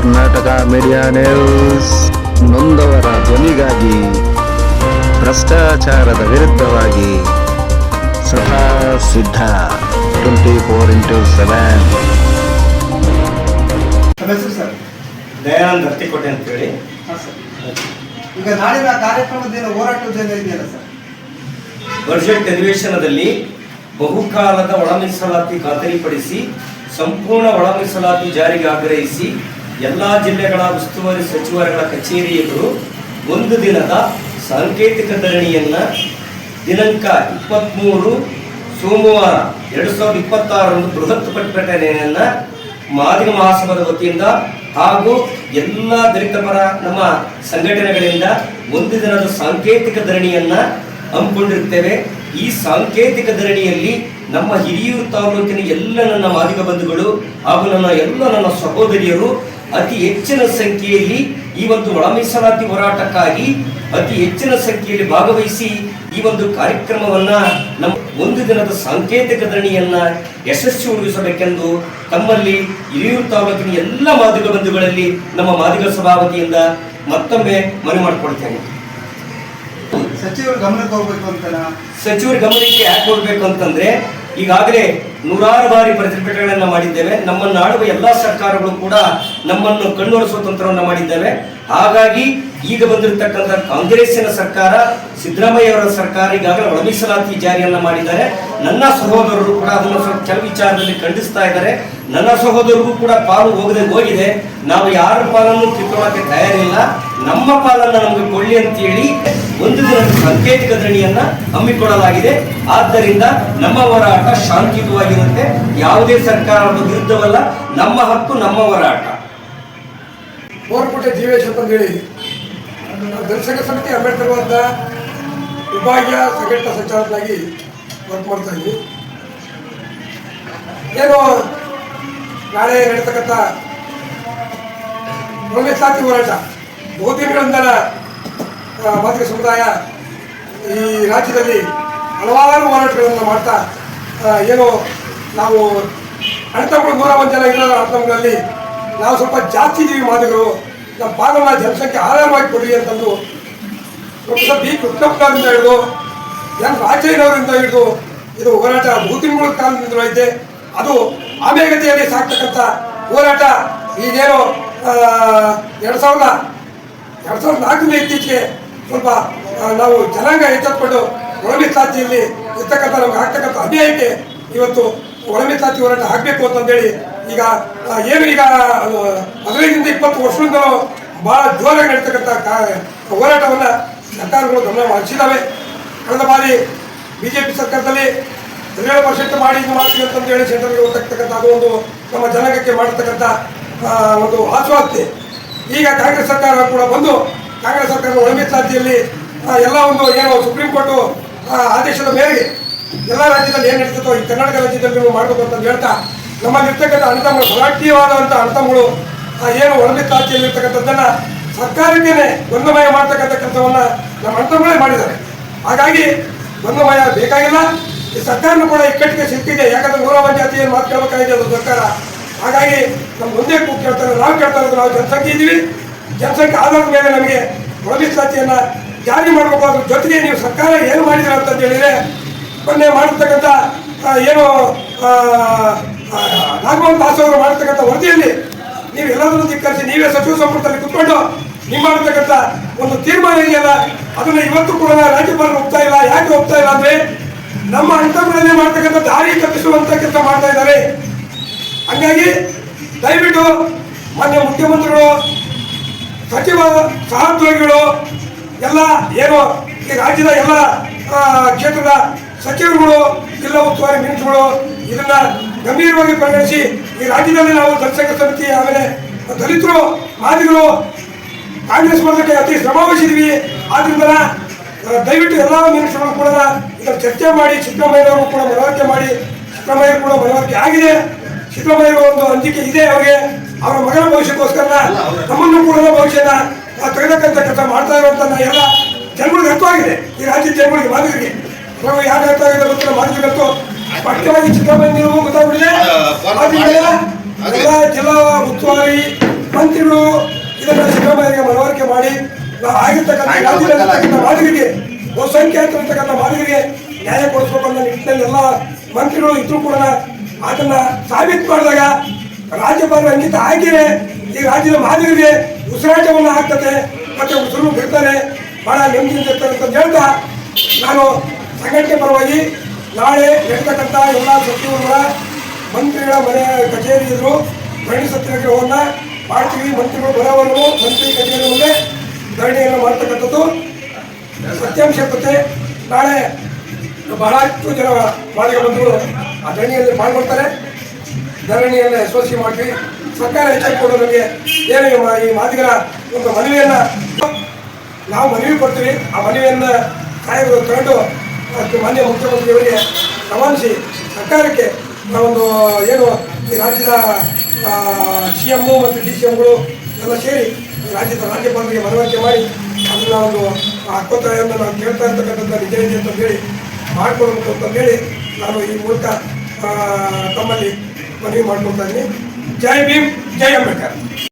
Karnataka media news ನೊಂದವರ ಧ್ವನಿಗಾಗಿ, ಭ್ರಷ್ಟಾಚಾರದ ವಿರುದ್ಧವಾಗಿ ಸದಾ ಸಿದ್ಧ 24x7. ಸರ್ ದಯಾನಂದ್ ಹರ್ತಿಕೋಟೆ ಅಂತೇಳಿ. ಈಗ ನಾಳಿನ ಕಾರ್ಯಕ್ರಮದಿಂದ ಹೋರಾಟದಿಂದ ಇದೆಯಲ್ಲ ಸರ್, ಬಜೆಟ್ ಅಧಿವೇಶನದಲ್ಲಿ ಬಹುಕಾಲದ ಒಳ ಮೀಸಲಾತಿ ಖಾತರಿಪಡಿಸಿ ಸಂಪೂರ್ಣ ಒಳ ಮೀಸಲಾತಿ ಜಾರಿಗೆ ಆಗ್ರಹಿಸಿ ಎಲ್ಲ ಜಿಲ್ಲೆಗಳ ಉಸ್ತುವಾರಿ ಸಚಿವರುಗಳ ಕಚೇರಿ ಎದುರು ಒಂದು ದಿನದ ಸಾಂಕೇತಿಕ ಧರಣಿಯನ್ನು ದಿನಾಂಕ 23 ಸೋಮವಾರ 2026 ಬೃಹತ್ ಪ್ರತಿಭಟನೆಯನ್ನು ಮಾದಿಗ ಮಹಾಸಭಾದ ವತಿಯಿಂದ ಹಾಗೂ ಎಲ್ಲ ದಲಿತ ಪರ ನಮ್ಮ ಸಂಘಟನೆಗಳಿಂದ ಒಂದು ದಿನದ ಸಾಂಕೇತಿಕ ಧರಣಿಯನ್ನು ಹಮ್ಮಿಕೊಂಡಿರುತ್ತೇವೆ. ಈ ಸಾಂಕೇತಿಕ ಧರಣಿಯಲ್ಲಿ ನಮ್ಮ ಹಿರಿಯೂರು ತಾಲೂಕಿನ ಎಲ್ಲ ನನ್ನ ಮಾದಿಗ ಬಂಧುಗಳು ಹಾಗೂ ನನ್ನ ಸಹೋದರಿಯರು ಅತಿ ಹೆಚ್ಚಿನ ಸಂಖ್ಯೆಯಲ್ಲಿ ಈ ಒಂದು ಒಳ ಮೀಸಲಾತಿ ಹೋರಾಟಕ್ಕಾಗಿ ಅತಿ ಹೆಚ್ಚಿನ ಸಂಖ್ಯೆಯಲ್ಲಿ ಭಾಗವಹಿಸಿ ಈ ಒಂದು ಕಾರ್ಯಕ್ರಮವನ್ನ ನಮ್ಮ ಒಂದು ದಿನದ ಸಾಂಕೇತಿಕ ಧರಣಿಯನ್ನ ಯಶಸ್ವಿಗೊಳಿಸಬೇಕೆಂದು ತಮ್ಮಲ್ಲಿ ಹಿರಿಯೂರು ತಾಲೂಕಿನ ಎಲ್ಲ ಮಾದಿಗ ಬಂಧುಗಳಲ್ಲಿ ನಮ್ಮ ಮಾದಿಗ ಸಭಾವತಿಯಿಂದ ಮತ್ತೊಮ್ಮೆ ಮನವಿ ಮಾಡಿಕೊಳ್ತೇನೆ. ಸಚಿವರ ಗಮನಕ್ಕೆ ಹೋಗ್ಬೇಕು ಅಂತ. ಸಚಿವರ ಗಮನಕ್ಕೆ ಯಾಕೆ ಹೋಗ್ಬೇಕು ಅಂತಂದ್ರೆ, ಈಗಾಗಲೇ ನೂರಾರು ಬಾರಿ ಪ್ರತಿಭಟನೆಗಳನ್ನ ಮಾಡಿದ್ದೇವೆ. ನಮ್ಮನ್ನು ಆಳುವ ಎಲ್ಲಾ ಸರ್ಕಾರಗಳು ಕೂಡ ನಮ್ಮನ್ನು ಕಣ್ಣೊರೆಸುವ ತಂತ್ರವನ್ನು ಮಾಡಿದ್ದೇವೆ. ಹಾಗಾಗಿ ಈಗ ಬಂದಿರತಕ್ಕಂಥ ಕಾಂಗ್ರೆಸ್ಸಿನ ಸರ್ಕಾರ, ಸಿದ್ದರಾಮಯ್ಯ ಅವರ ಸರ್ಕಾರ ಈಗಾಗಲೇ ಒಳ ಮೀಸಲಾತಿ ಜಾರಿಯನ್ನ ಮಾಡಿದ್ದಾರೆ. ನನ್ನ ಸಹೋದರರು ಕೂಡ ಅದನ್ನು ಸ್ವಲ್ಪ ಕೆಲವು ವಿಚಾರದಲ್ಲಿ ಖಂಡಿಸ್ತಾ ಇದ್ದಾರೆ. ನನ್ನ ಸಹೋದರರಿಗೂ ಕೂಡ ಪಾಲು ಹೋಗಿದೆ. ನಾವು ಯಾರ ಪಾಲನ್ನು ಕಿತ್ಕೊಳ್ಳೋಕೆ ತಯಾರಿಲ್ಲ. ನಮ್ಮ ಪಾಲನ್ನು ನಮಗೆ ಕೊಳ್ಳಿ ಅಂತ ಹೇಳಿ ಒಂದು ದಿನದ ಸಾಂಕೇತಿಕ ಧರಣಿಯನ್ನ ಹಮ್ಮಿಕೊಳ್ಳಲಾಗಿದೆ. ಆದ್ದರಿಂದ ನಮ್ಮ ಹೋರಾಟ ಶಾಂತಿಯುತವಾಗಿರುತ್ತೆ. ಯಾವುದೇ ಸರ್ಕಾರದ ವಿರುದ್ಧವಲ್ಲ. ನಮ್ಮ ಹಕ್ಕು, ನಮ್ಮ ಹೋರಾಟ. ಕೋರ್ಪುಟೆ ಜೀವೇಶ್ ಅಂತ ಹೇಳಿ ಜನಸಂಘ ಸಮಿತಿ ಅಂಬೇಡ್ಕರ್ ವಾದ ವಿಭಾಗೀಯ ಸಂಘಟನಾ ಸಂಚಾಲಕನಾಗಿ ವರ್ಕ್ ಮಾಡ್ತಾ ಇದ್ವಿ. ಏನು ನಾಳೆ ನಡೀತಕ್ಕಂಥ ಒಳ ಮೀಸಲಾತಿ ಹೋರಾಟ ಬಹುದಿನಗಳಿಂದ ಮಾದಿಗ ಸಮುದಾಯ ಈ ರಾಜ್ಯದಲ್ಲಿ ಹಲವಾರು ಹೋರಾಟಗಳನ್ನು ಮಾಡ್ತಾ ಏನು ನಾವು ಅಣ್ತಮಗಳು 101 ಜನ ಇರೋ ಅಣ್ತಮಗಳಲ್ಲಿ ನಾವು ಸ್ವಲ್ಪ ಜಾಸ್ತಿ ಇದ್ದೀವಿ ಮಾದಿಗರು, ನಮ್ಮ ಪಾಲನ ಜನಸಂಖ್ಯೆ ಆಧಾರವಾಗಿ ಕೊಡಿ ಅಂತಂದು ಪ್ರೊಫೆಸರ್ ಬಿ ಕೃಷ್ಣಪ್ಪನವರಿಂದ ಹಿಡಿದು ಎನ್ ರಾಜಯ್ಯನವರಿಂದ ಹಿಡಿದು ಇದು ಹೋರಾಟ ಬಹುತಿಂಗಳ ಕಾಲದಿಂದಲೂ ಐತೆ. ಅದು ಆಮೇಗತೆಯಲ್ಲಿ ಸಾಕ್ತಕ್ಕಂಥ ಹೋರಾಟ. ಈಗೇನು 2004 ಇತ್ತೀಚೆಗೆ ಸ್ವಲ್ಪ ನಾವು ಜನಾಂಗ ಎಚ್ಚೆತ್ಕೊಂಡು ಒಳ ಮೀಸಲಾತಿಯಲ್ಲಿ ಇರ್ತಕ್ಕಂಥ ನಮ್ಗೆ ಆಗ್ತಕ್ಕಂಥ ಅನ್ಯಾಯಕ್ಕೆ ಇವತ್ತು ಒಳ ಮೀಸಲಾತಿ ಹೋರಾಟ ಆಗಬೇಕು ಅಂತಂದೇಳಿ ಈಗ 15 20 ವರ್ಷದಿಂದಲೂ ಭಾಳ ಜೋರಾಗಿ ನಡೀತಕ್ಕಂಥ ಹೋರಾಟವನ್ನು ಸರ್ಕಾರಗಳು ಗಮನ ಹರಿಸಿದ್ದಾವೆ. ಕಳೆದ ಬಾರಿ BJP ಸರ್ಕಾರದಲ್ಲಿ 17% ಮಾಡಿ ಇದು ಮಾಡ್ತೀವಿ ಅಂತಂದೇಳಿ ಸೆಂಟ್ರಲ್ಗೆ ಹೋಗ್ತಕ್ಕಂಥ ಅದು ಒಂದು ನಮ್ಮ ಜನಾಂಗಕ್ಕೆ ಮಾಡಿರ್ತಕ್ಕಂಥ ಒಂದು ಆಶ್ವಾಸನೆ. ಈಗ ಕಾಂಗ್ರೆಸ್ ಸರ್ಕಾರ ಕೂಡ ಬಂದು ಕಾಂಗ್ರೆಸ್ ಸರ್ಕಾರ ಒಳ ಮೀಸಲಾತಿಯಲ್ಲಿ ಎಲ್ಲ ಒಂದು ಏನು ಸುಪ್ರೀಂ ಕೋರ್ಟು ಆದೇಶದ ಮೇರೆಗೆ ಎಲ್ಲ ರಾಜ್ಯದಲ್ಲಿ ಏನು ನಡೀತದೋ ಈ ಕರ್ನಾಟಕ ರಾಜ್ಯದಲ್ಲಿ ನೀವು ಮಾಡಬೇಕು ಅಂತ ಹೇಳ್ತಾ ನಮ್ಮಲ್ಲಿರ್ತಕ್ಕಂಥ ಅಣ್ತಮಗಳು ಬಲಾಢ್ಯವಾದಂಥ ಅಣ್ತಮಗಳು ಏನು ಒಳ ಮೀಸಲಾತಿಯಲ್ಲಿರ್ತಕ್ಕಂಥದ್ದನ್ನು ಸರ್ಕಾರಕ್ಕೇನೆ ಗೊಂದಮಯ ಮಾಡ್ತಕ್ಕಂಥ ಕೆಲಸವನ್ನು ನಮ್ಮ ಅಣ್ತಮಗಳೇ ಮಾಡಿದ್ದಾರೆ. ಹಾಗಾಗಿ ಗೊಂದಮಯ ಬೇಕಾಗಿಲ್ಲ. ಈ ಸರ್ಕಾರನೂ ಕೂಡ ಇಕ್ಕಟ್ಟಿಗೆ ಸಿಕ್ಕಿದೆ. ಯಾಕಂದ್ರೆ 101 ಜಾತಿ ಏನು ಮಾತು ಕೇಳಬೇಕಾಗಿದೆ ಅದು ಸರ್ಕಾರ. ಹಾಗಾಗಿ ನಮ್ಮ ಮುಂದೆ ಕೇಳ್ತಾರೆ, ನಾವು ಕೇಳ್ತಾ ಇರೋದು ನಾವು ಜನಸಂಖ್ಯೆ ಇದ್ದೀವಿ. ಜನಸಂಖ್ಯೆ ಆಧಾರದ ಮೇಲೆ ನಮಗೆ ಒಳ ಮೀಸಲಾತಿಯನ್ನು ಜಾರಿ ಮಾಡಬೇಕು. ಅದ್ರ ಜೊತೆಗೆ ನೀವು ಸರ್ಕಾರ ಏನು ಮಾಡಿದ್ದೀರ ಅಂತಂದು ಹೇಳಿದರೆ ಮೊನ್ನೆ ಮಾಡಿರ್ತಕ್ಕಂಥ ಏನು ನಾಗಮೋಹನ್ ದಾಸ್ ಅವರು ಮಾಡಿರ್ತಕ್ಕಂಥ ವರದಿಯಲ್ಲಿ ನೀವು ಎಲ್ಲದನ್ನು ಧಿಕ್ಕರಿಸಿ ನೀವೇ ಸಚಿವ ಸಂಪುಟದಲ್ಲಿ ಕುತ್ಕೊಂಡು ನೀವು ಮಾಡಿರ್ತಕ್ಕಂಥ ಒಂದು ತೀರ್ಮಾನ ಇದೆಯಲ್ಲ, ಅದನ್ನು ಇವತ್ತು ಕೂಡ ರಾಜ್ಯಪಾಲರು ಒಪ್ತಾ ಇಲ್ಲ. ಯಾಕೆ ಒಪ್ತಾ ಇಲ್ಲ ಅಂದರೆ ನಮ್ಮ ಅಂಟಗಳನ್ನೇ ಮಾಡ್ತಕ್ಕಂಥ ದಾರಿ ತಪ್ಪಿಸುವಂಥ ಕೆಲಸ ಮಾಡ್ತಾ ಇದ್ದಾರೆ. ಹಂಗಾಗಿ ದಯವಿಟ್ಟು ಮಾನ್ಯ ಮುಖ್ಯಮಂತ್ರಿಗಳು, ಸಚಿವ ಸಹೋದ್ಯೋಗಿಗಳು ಎಲ್ಲ ಏನು ಈ ರಾಜ್ಯದ ಎಲ್ಲ ಕ್ಷೇತ್ರದ ಸಚಿವರುಗಳು, ಜಿಲ್ಲಾ ಉಸ್ತುವಾರಿ ಮಿನಿಸ್ಟ್ರುಗಳು ಇದನ್ನ ಗಂಭೀರವಾಗಿ ಪರಿಗಣಿಸಿ ಈ ರಾಜ್ಯದಲ್ಲಿ ನಾವು ಜನಸಂಘ ಸಮಿತಿ ಆಮೇಲೆ ದಲಿತರು ಮಾದಿಗರು ಕಾಂಗ್ರೆಸ್ ಮಾಡೋದಕ್ಕೆ ಅತಿ ಶ್ರಮ ವಹಿಸಿದ್ವಿ. ಆದ್ರಿಂದ ದಯವಿಟ್ಟು ಎಲ್ಲ ಮಿನಿಸ್ಟ್ರುಗಳು ಕೂಡ ಇದರ ಚರ್ಚೆ ಮಾಡಿ ಸಿದ್ದರಾಮಯ್ಯವರು ಕೂಡ ಮನವರಿಕೆ ಮಾಡಿ, ಸಿದ್ದರಾಮಯ್ಯ ಕೂಡ ಮನವರಿಕೆ ಆಗಿದೆ. ಸಿದ್ದರಾಮಯ್ಯ ಒಂದು ಅಂಜಿಕೆ ಇದೆ ಅವರಿಗೆ, ಅವರ ಮಗನ ಭವಿಷ್ಯಕ್ಕೋಸ್ಕರ ನಮ್ಮನ್ನು ಕೂಡ ಭವಿಷ್ಯನ ತೆಗೆದಕ್ಕಂಥ ಕೆಲಸ ಮಾಡ್ತಾ ಇರುವಂತ ಎಲ್ಲ ಜನಗಳಿಗೆ ಅರ್ಥವಾಗಿದೆ. ಈ ರಾಜ್ಯದ ಜನಗಳಿಗೆ ಮಾದಿಗರಿಗೆ ಯಾರು ಅರ್ಥವಾಗಿದೆ ಗೊತ್ತಿಲ್ಲ. ಮಾದಿಗರಿಗಂತೂ ಸ್ಪಷ್ಟವಾಗಿ ಸಿದ್ದರಾಮಯ್ಯ ಗೊತ್ತಾಗ್ಬಿಟ್ಟಿದೆ. ಜಿಲ್ಲಾ ಉಸ್ತುವಾರಿ ಮಂತ್ರಿಗಳು ಇದನ್ನ ಸಿದ್ದರಾಮಯ್ಯಗೆ ಮನವರಿಕೆ ಮಾಡಿ ನಾವು ಆಗಿರ್ತಕ್ಕಂಥ ರಾಜ್ಯದಲ್ಲಿರ್ತಕ್ಕಂಥ ಮಾದಿಗರಿಗೆ ಬಹುಸಂಖ್ಯಾತರಿರ್ತಕ್ಕಂಥ ಮಾದಿಗರಿಗೆ ನ್ಯಾಯ ಕೊಡಿಸ್ಬೇಕು ಅನ್ನೋ ನಿಟ್ಟಿನಲ್ಲಿ ಎಲ್ಲ ಮಂತ್ರಿಗಳು ಇದ್ರು ಕೂಡ ಅದನ್ನ ಸಾಬೀತು ಮಾಡಿದಾಗ ರಾಜ್ಯಪಾಲರ ಅಂಕಿತ ಹಾಕಿಯೇ ಈ ರಾಜ್ಯದ ಮಾದಿಗರಿಗೆ ಉಸಿರಾಟವನ್ನು ಹಾಕ್ತದೆ ಮತ್ತೆ ಉಸಿರು ಬಿಡ್ತಾರೆ, ಬಹಳ ನೆಮ್ಮದಿಯಿಂದ ಇರ್ತಾರೆ ಅಂತ ಹೇಳ್ತಾ ನಾನು ಸಂಘಟನೆ ಪರವಾಗಿ ನಾಳೆ ನಡೀತಕ್ಕಂಥ ಎಲ್ಲ ಸಚಿವರುಗಳ ಮಂತ್ರಿಗಳ ಮನೆ ಕಚೇರಿ ಎದುರು ಧರಣಿ ಸತ್ಯಾಗ್ರಹವನ್ನು ಮಾಡ್ತೀವಿ. ಮಂತ್ರಿಗಳು ಬರೋವರೆಗೂ ಮಂತ್ರಿ ಕಚೇರಿ ಮುಂದೆ ಧರಣಿಯನ್ನು ಮಾಡ್ತಕ್ಕಂಥದ್ದು ಸತ್ಯಾಂಶ ಇರ್ತದೆ. ನಾಳೆ ಬಹಳಷ್ಟು ಜನ ಮಾದಿಗ ಬಂಧುಗಳು ಆ ಧರಣಿಯಲ್ಲಿ ಪಾಲ್ಗೊಳ್ತಾರೆ. ಧರಣಿಯನ್ನು ಯಶಸ್ವಿ ಮಾಡ್ತೀವಿ. ಸರ್ಕಾರ ಎಚ್ಚರಿಕೊಂಡು ನಮಗೆ ಏನು ಈ ಮಾದಿಗರ ಒಂದು ಮನವಿಯನ್ನು ನಾವು ಮನವಿ ಕೊಡ್ತೀವಿ. ಆ ಮನವಿಯನ್ನು ಸಾಹೇಬರು ತಗೊಂಡು ಮಾನ್ಯ ಮುಖ್ಯಮಂತ್ರಿಯವರಿಗೆ ರವಾನಿಸಿ ಸರ್ಕಾರಕ್ಕೆ ನಾವೊಂದು ಏನು ಈ ರಾಜ್ಯದ CM ಮತ್ತು DCMಗಳು ಎಲ್ಲ ಸೇರಿ ರಾಜ್ಯದ ರಾಜ್ಯಪಾಲರಿಗೆ ಮನವರಿಕೆ ಮಾಡಿ ಅದನ್ನ ಒಂದು ಹಕ್ಕೊತ್ತಾಯವನ್ನು ನಾವು ಕೇಳ್ತಾ ಇರ್ತಕ್ಕಂಥದ್ದು ನಿಜ ಇದೆ ಅಂತ ಹೇಳಿ ಮಾಡ್ಕೊಳ್ಬೇಕು ಅಂತಂದೇಳಿ ನಾನು ಈ ಮೂಲಕ ತಮ್ಮಲ್ಲಿ ಮನವಿ ಮಾಡ್ಕೊಳ್ತಾ ಇದ್ದೀನಿ. ಜೈ ಭೀಮ್, ಜೈ ಅಂಬೇಡ್ಕರ್.